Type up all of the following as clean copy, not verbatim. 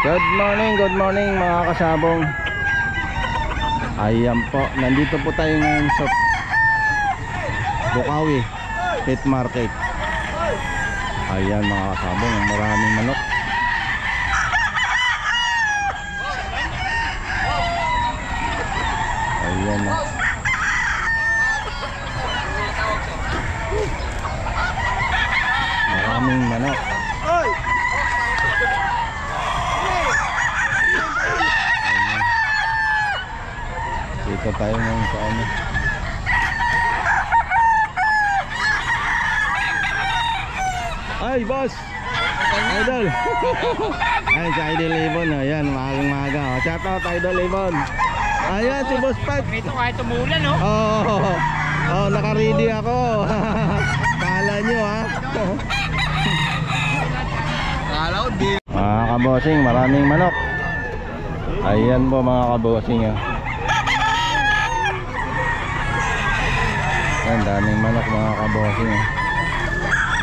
Good morning mga kasabong. Ayan po, nandito po tayo ngayon sa Bukawi Pet Market. Ayan mga kasabong, maraming manok. Ayan na. Maraming manok. Dito tayo ngayon sa ano. Ay boss, Idol. Ay si Idol Ibon. Ayan, magang-maga. Shout out Idol Ibon. Ayan si Boss Pat. Dito kahit umulan, no? Oh, naka-ready ako. Kala nyo ha. Kala ko di. Mga kabosing, maraming manok. Ayan po mga kabosing ha. Ayan, daming manok mga kabosing ha.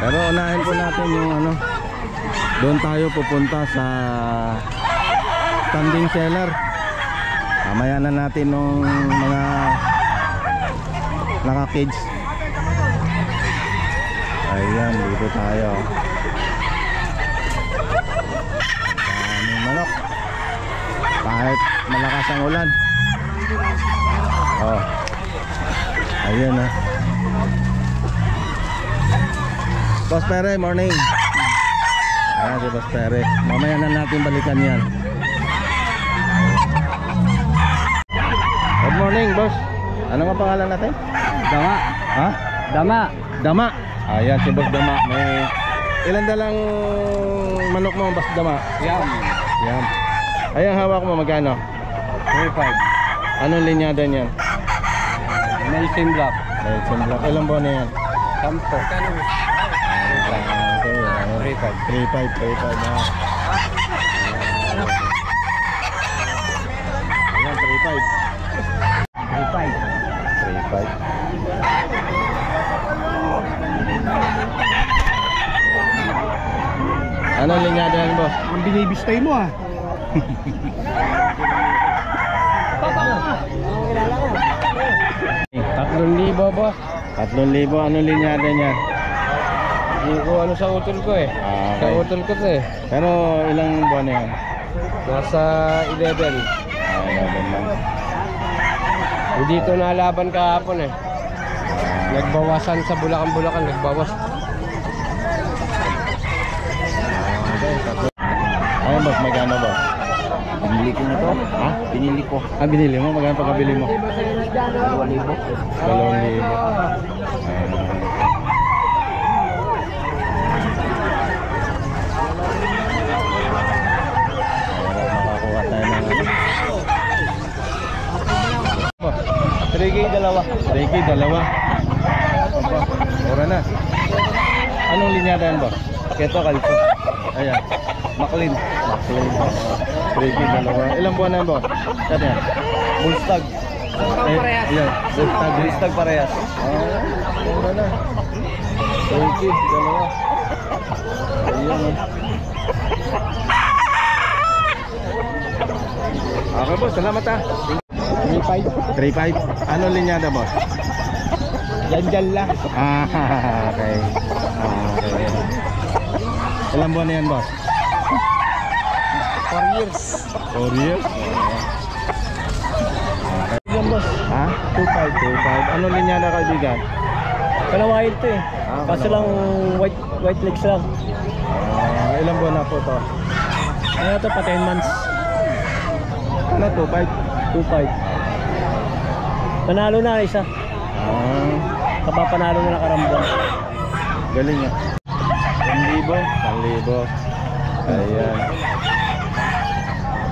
Pero unahin po natin yung ano. Doon tayo pupunta sa standing seller. Mamaya na natin nung mga naka-cage. Ayan, dito tayo. Daming manok. Kahit malakas ang ulan. Oh. Ayan ha. Boss Pere, morning. Ayan si Boss Pere. Mamaya na natin balikan yan. Good morning, boss. Ano nga pangalan natin? Dama. Ha? Dama. Dama. Ayan si Boss Dama. May ilan dalang manok mo, Boss Dama? Yan. Yan. Ayan, hawak mo magkano? 3.5. Anong linyada niyan? Nelson Black. Nelson Black. Ilang buwan na yan? 10. 3.5 na. Ayan, 3.5. Anong linyada yan, boss? Ang binibistay mo ah. Tatlong libo, boss. 3,000. Anong linyada niya? Hindi ko ano sa utol ko eh. Sa Okay. utol ko to eh. Pero ilang buwan na yan? Nasa 11. 11 lang. Hindi ito nalaban kahapon eh. Nagbawasan sa Bulacan, nagbawas. Ayun, boss, magkano, boss? Binili ko na to. Ha? Binili ko. Ah, binili mo? Magkano pagkabili mo? 2,000. 2,000. Makakuha tayo ng 3K dalawa. 3K, dalawa. Mura na. Anong linyada yan, boss? Keto kalito. Ayan. McLean. 3K, dalawa. Ilang buwan na yan, boss? Saan yan? Bullstag. Ayan. Bullstag parehas. Mura na. 3K, dalawa. Ayan. Okay, boss. Salamat ha. 3.5. 3.5. Anong linyada, boss? Yan lang. Okay. Okay. Ilang buwan na yan, boss? 4 years. 4 years? Okay. Yan boss. Ha? 2.5. Anong linyada, kaibigan? Kalawahid to eh. Kaso lang white legs lang. Ilang buwan na po to? Ano to pa 10 months. Ano, 2.5? 2.5. Panalo na isa. Kapapanalo na nakarambon. Galing nga. 1,000. Ayan.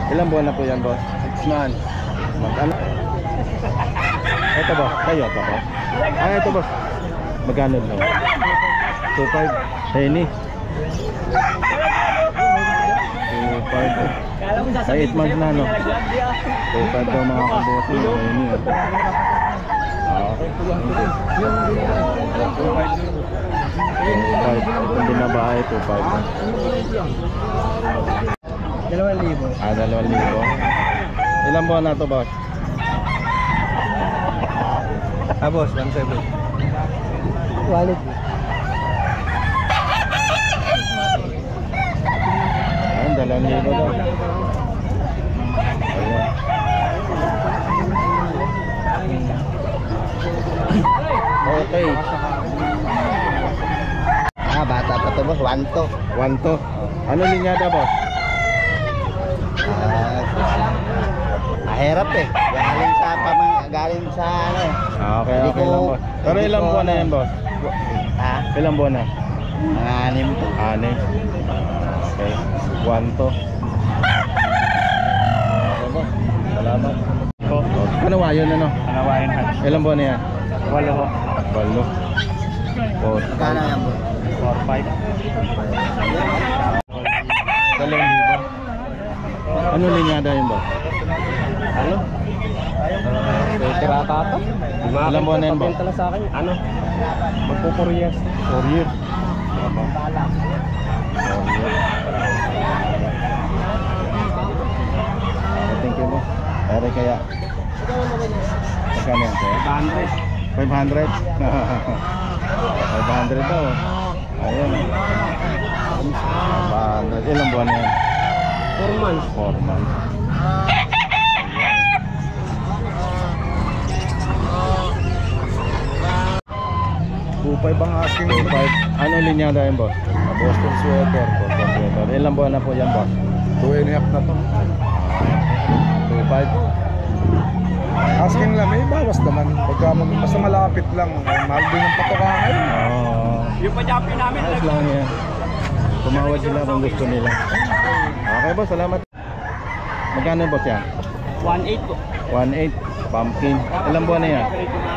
Ilang buwan na po yan, boss? 6 months. Magkano? Ito ba? Tayo pa ba? Ah, ito boss. Magkano lang? 2.5. Penny. 2.5. Sa 8 months na, no? 2.5 daw mga kabote. Penny. Okay. 2.5. Itong binabae, 2.5. 2,000. Ah, 2,000. Ilang buwan na to, boss? Ah, boss, 1,700. Wallet. Ayun, 2,000 daw. Ayun. Okay. Ah, bata pa to, boss. 1,200. 1 to. Ano linyada, boss? Mahirap eh. Galing sa ano eh. Ah, okay, Hindi okay ko- lang, boss. Pero hindi ilang ko- buwan na yan, boss? Ha? Ilang buwan na? Mga 6 to. 6. Okay. 1 to. Okay, boss. Salamat. Kanawayon, ano? Kanawayan hatch. Ilang buwan na yan? 8 ho. 8. Magkano yan, boss? 4-5. 2,000. Ano linyada yun, boss? Ano? Tirata ata. Ilang buwan na yan, boss? Pabenta lang sa akin. Ano? Magpo 4 years. 4 years. Tama. 4 years. Thank you, boss. Pero kaya magkano yan, sir? 100. 500? 500 daw. Ayun. 500. Ilang buwan na yan? 4 months. 4 months. Bupay bang asking 2.5. Ano linyada yan, boss? Boston sweater. Boston sweater. Ilang buwan na po yan, boss? 2.5 na to. 2.5. Asking lang, may bawas naman. Pagka basta malapit lang, mahal din ang patoka ngayon. Oo. Yung pajapi namin. Ayos lang yan. Tumawad sila kung gusto nila. Okay, boss. Salamat. Magkano, boss, yan? 1.8 po. 1.8. Pumpkin. Ilang buwan na yan?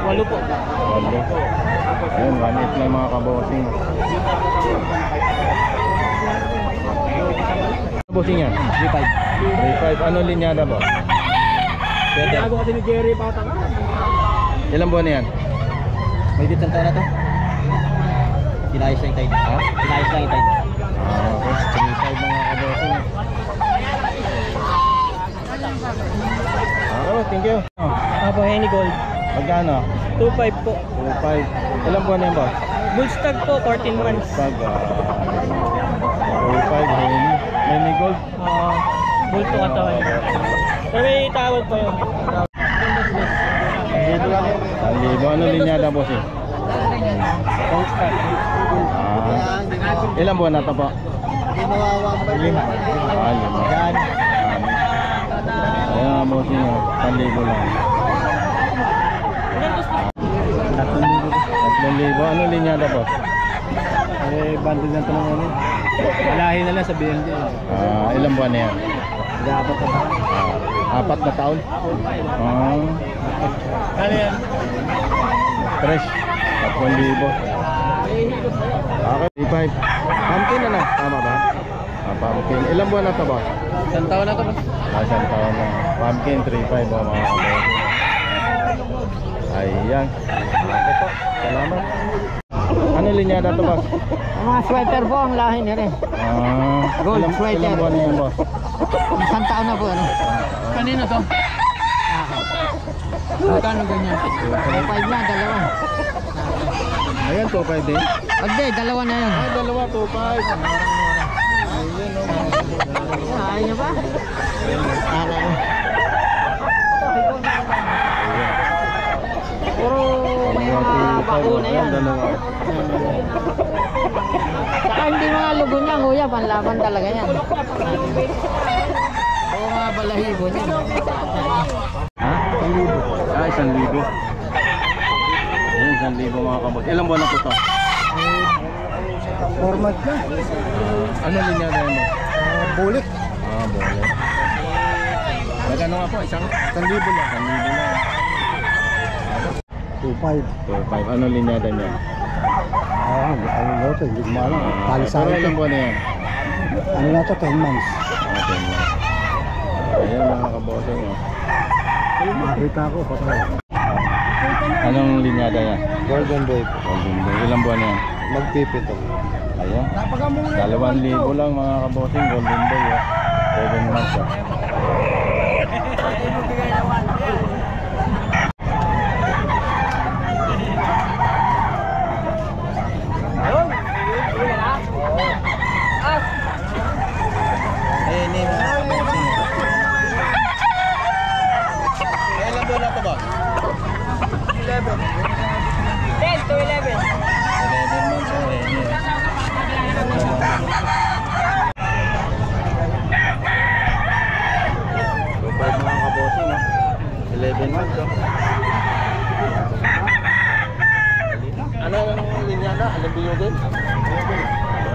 8 po. 8. Ayun, 1.8 lang mga kabosing. Ano bossing yan? 3.5. 3.5. Ano linyada, boss? Tinago kasi ni Jerry Patang. Ilang buwan na yan? May ditang tayo na to. Kinayos lang yung tide. Ha? Kinayos lang yung tide. Ah, okay. 3.5 mga kabosing. Okay, boss. Thank you. Apo, Henny Gold. Magkano? 2.5 po. 2.5. Ilang buwan na yan, boss? Bullstag po, 14 months. Tag, 2.5. Henny Gold. Bulto katawan. Pero may tawag pa yun. Dito lang. 1,000. Ano linyada, boss? Ilang buwan na ito po? Lima. 5. Yan. Ayan nga, boss nyo. 1,000 lang. 3,000. Ano linyada, boss? Eh, bundle na ito ng ano. Malahi na lang sa BND. Ilang buwan na yan? Dapat na ba? 4 na taon? Ano yan? Fresh. 3,000. Okay, 3,500. Pumpkin na na. Tama ba? Pumpkin. Ilang buwan na ito, boss? Isang taon na ito ba? Isang taon na. Pumpkin 3,500 mga kabos. Ayan. Okay po. Salamat. Ano linyada ito, boss? Mga sweater po ang lahi niya rin. Gold sweater. Ilang buwan na yan, boss? Isang taon na po ano. Kanino to? Magkano ganyan? 2.5 na, dalawa. Ayan, 2,500 din. Hindi, dalawa na yan. Dalawa, 2,500. Ayan, o. Ayaw niyo ba? Ano? Puro may mga bakuna yan. Dalawa. Saka hindi mga lugo niya, kuya, panlaban talaga yan. Oo mga balahibo niya. Ha? 1,000. 1,000. Ayan, 1,000 mga kabos. Ilang buwan na po ito? Format na. Ano linyada yan, boss? Bulik. Bulit. Magkano nga po? 1,000 lang. 1,000 lang. 2.5. 4,500. Ano linyada niya? Ano na ito? Hindi ko maalam. Palisahan Pero ito. ilang buwan na yan? Ano na ito? 10 months. Okay na. Ayan mga kabosing. Makita ko. Patay. Anong linyada yan? Golden Boy. Golden Boy. Ilang buwan na yan? Magpipito. Ayan. 2,000 lang mga kabosing. Golden Boy. 7 months oh. Ini kailan buwan na ito ba? 10 to 11. 11 months oh, ini Provide mga kabossing no? 11 months oh. Ano ang linya na? Alimbuyogin?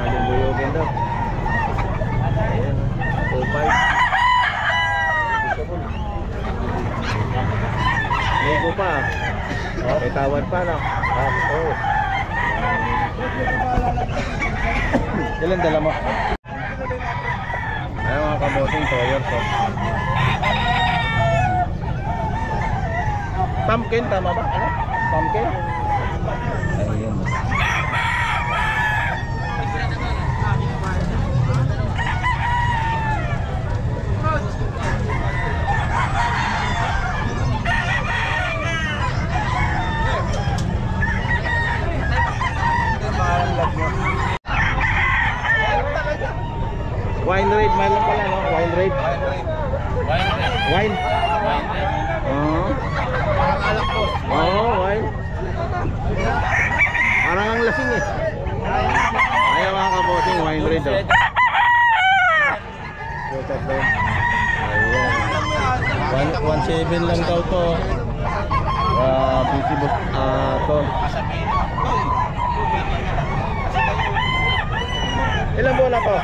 Alimbuyogin daw. Ayan 2.5 Ligo pa. Oh, may tawad pa no? Oh. Ilan dala mo? Ayan mga kabossing, toyers oh. Pumpkin, tama ba? Ano? Pumpkin? Ayan. Wine rate, meron pala no? Wine rate? Wine? Oo. Oo, wine. Parang ang lasing eh. Ayaw mga kabossing, wine rate oh. Ayan. 1.7 lang daw to. Busy book to. Ilan buwan na to?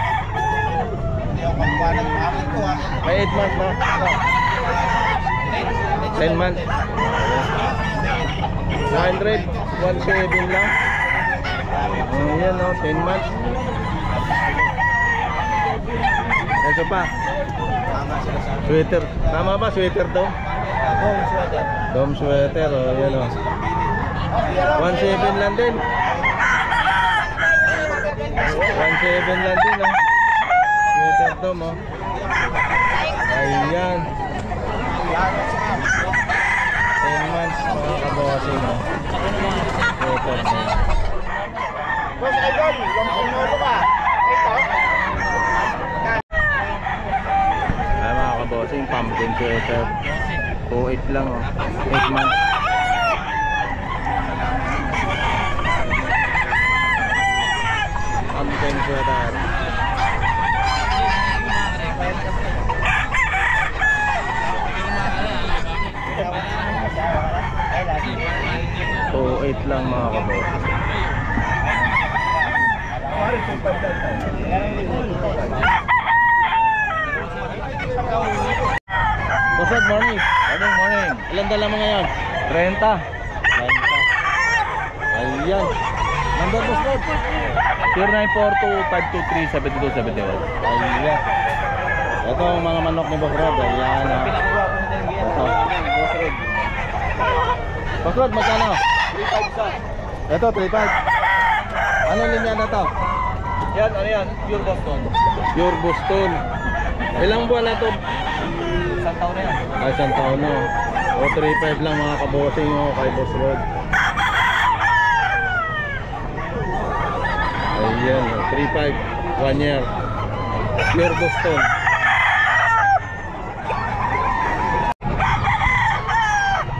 May 8 months na? 10 months? 100, 1.7 lang. Ayan o, 10 months. Ito pa. Sweater. Tama ba? Sweater daw? Dome sweater. O, ayan o. 1.7 lang din. 1.7 lang din o. Sweater dome o. Ayan. 10 months mga kabossing o. Sweater dome. Boss Idol, lampong mo ba? Ito? Ay mga kabossing, pumpkin sweater. 2.8 lang o. 8 months. Pumpkin sweater. So 8 lang mga kabossing. Good morning. Good morning. Ilan dala mo ngayon? 30. Ayan. Number boss Rod? 0942-523-7271. Ayan. Ito ang mga manok ni Boss Rod. Ayan ha. Ito. Boss Rod, magkano? 3.5 sa. Ito, 3.5. Ano linya na to? Yan, ano yan? Pure Boston. Pure Boston. Ilang buwan na to? Isang taon na yan. Ay, isang taon na. O, 3.5 lang mga kabossing o kay Boss Rod. Ayan, 3.5. 1 year. Pure Boston.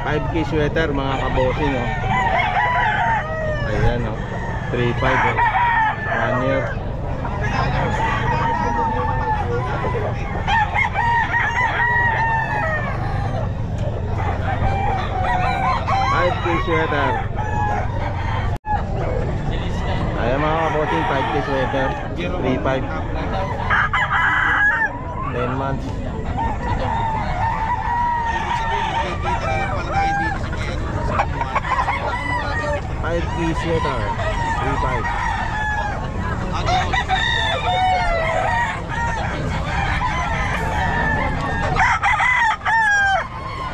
$5K sweater mga kabossing o. Ayan o. 3.5 o. 1 year. Sweater. Ayan mga kabossing, 5K sweater. 3.5. 10 months. $5K sweater. 3.5.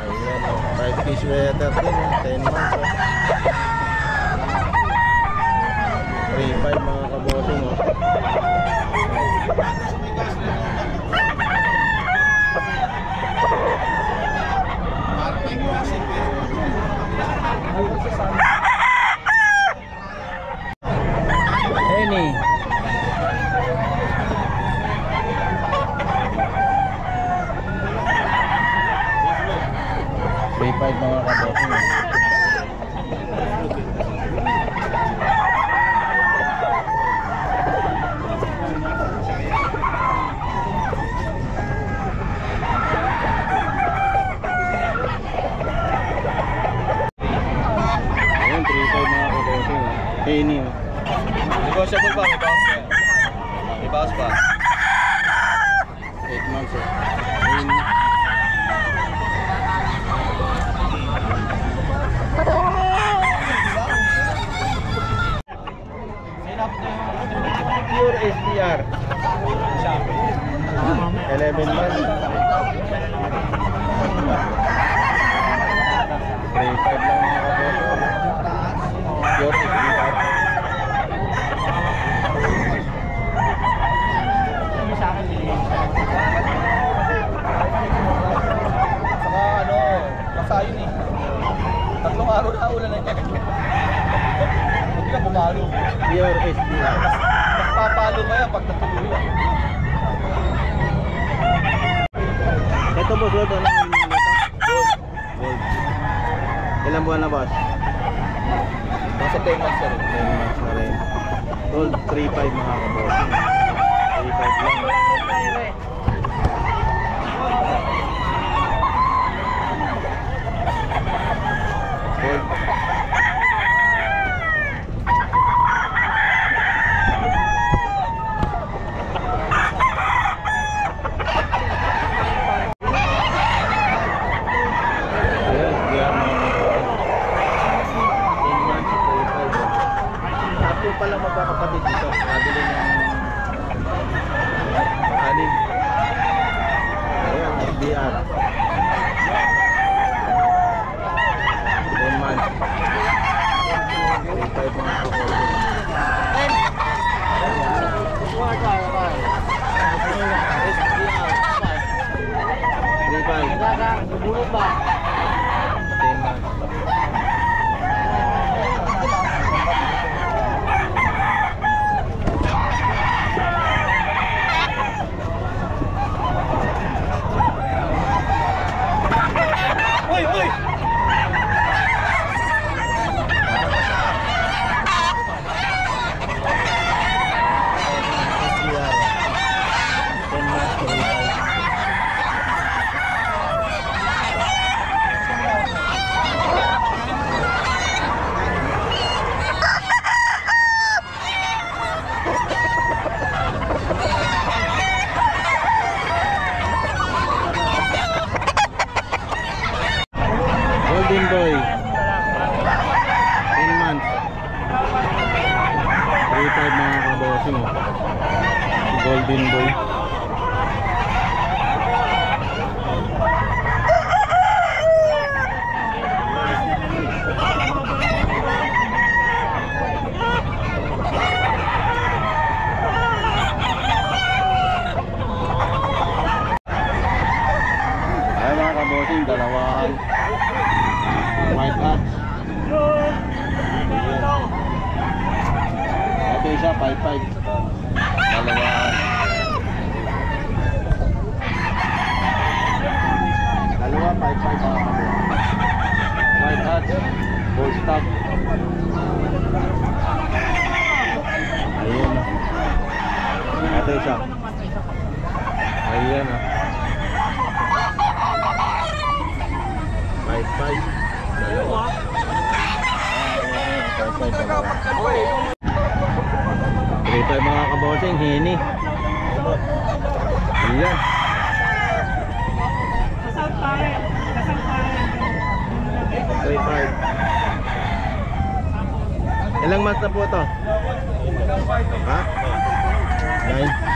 Ayan, 5K sweater din, 10 months. 3.5 mga kabossing. 3.5 mga kabossing. Ayan, 3.5 mga kabossing. Henny. Negotiable ba? May bawas pa. 8 months eh. Henny. Pure SDR. 11 months. 3.5 lang mga kabossing. Pure SDR. Saka ano, kasayon eh. 3 araw na ulan na niya. Hindi ka bumalo. Pure SDR. Mas papalo mo yan pag natuloy yan. Ito boss, Lord, ano yung ito? Gold. Gold. Ilang buwan na boss? Nasa 10 months na rin. 10 months na rin. Gold 3.5 mga kabossing. 3.5 lang. Gold. Ayan, SDR mga kabossing. 10 months, 3.5. Tatlo pala magkakapatid dito. Nabili ng anim. Ayan, SDR. 10 months. 3.5 mga kabossing. Uy! Uy! Golden Boy 10 months 3.5 mga kabossing. Golden Boy. Ay mga kabossing, dalawang white hats. Ito isa 5.5. Dalawa. Dalawa 5.5 mga kabossing. White hats, full stock. Ayun. Ito isa. Ayun ah. 5.5. Dalawa. 5.5 dalawa. 3.5 mga kabossing, Henny. Ayan. Kasal pare. Kasal pare. 3.5. Ilang months na po ito? Ha? 9.